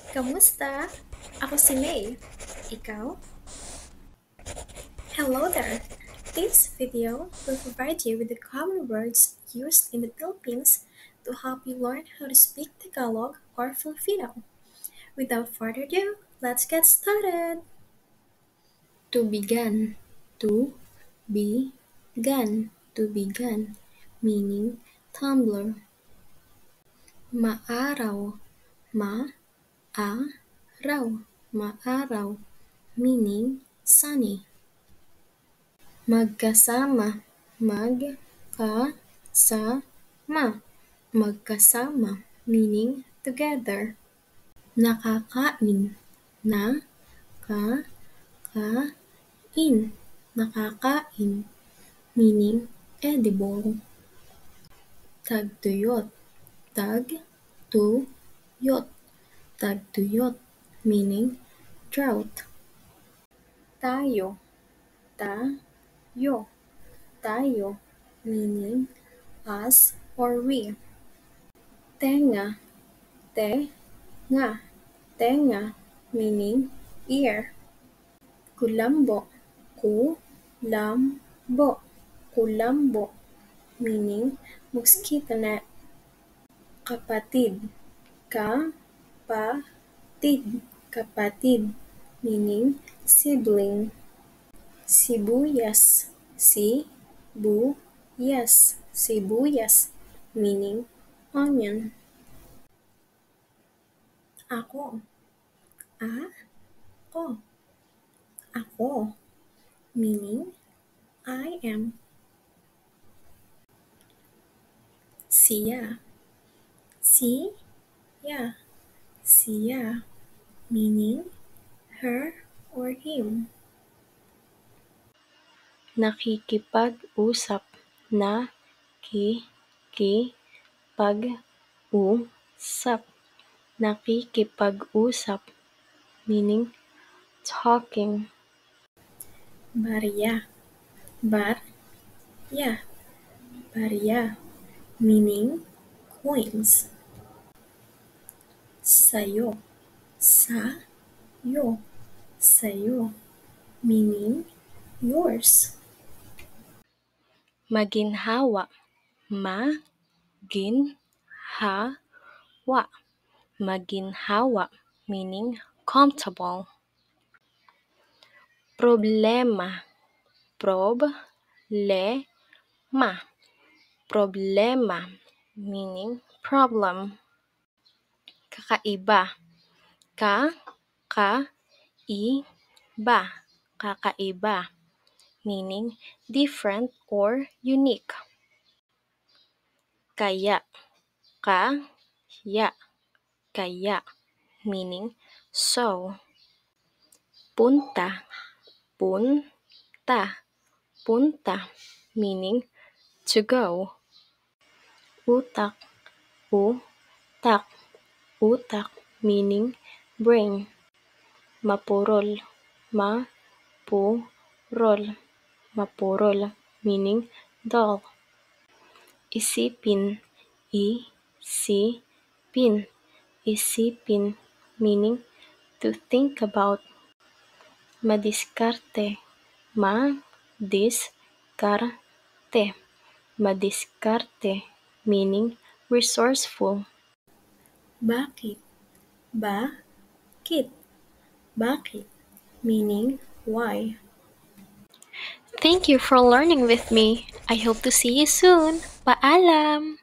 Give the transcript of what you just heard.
Kamusta? Ako si May. Ikaw? Hello there. This video will provide you with the common words used in the Philippines to help you learn how to speak Tagalog or Filipino. Without further ado, let's get started. To begin. To begin. To begin. Meaning tumbler. Maaraw. Ma-a-raw. Maaraw. Meaning sunny. Magkasama. Magkasama. Magkasama. Meaning together. Nakakain. Na-ka-ka-in. Nakakain. Meaning edible. Tagtuyot. Tag-tu-yot. Tagtuyot. Meaning drought. Tayo. Tayo. Tayo. Meaning us or we. Tenga. Tenga. Tenga. Meaning ear. Kulambo. Kulambo. Kulambo. Meaning mosquito net. Kapatid. Kapatid. Kapatid. Meaning sibling. Sibuyas. Sibuyas. Sibuyas. Meaning onion. Ako. Ako. Ako. Meaning I am. Siya. Siya. Siya. Meaning her or him. Nakikipag-usap. Nakikipag-usap. Nakikipag-usap. Meaning talking. Barya. Barya. Barya. Meaning coins. Sayo. Sayo. Sayo. Meaning yours. Maginhawa. Maginhawa. Maginhawa. Meaning comfortable. Problema. Problema. Problema. Meaning problem. Kakaiba. Kakaiba. Kakaiba. Meaning different or unique. Kaya. Kaya. Kaya. Meaning so. Punta. Punta. Punta. Meaning to go. Utak. Utak. Utak. Meaning brain. Mapurol. Mapurol. Mapurol. Meaning dull. Isipin. Isipin. Isipin. Meaning to think about. Madiskarte. Madiskarte. Madiskarte. Meaning resourceful. Bakit. Bakit. Bakit. Meaning why. Thank you for learning with me. I hope to see you soon. Paalam!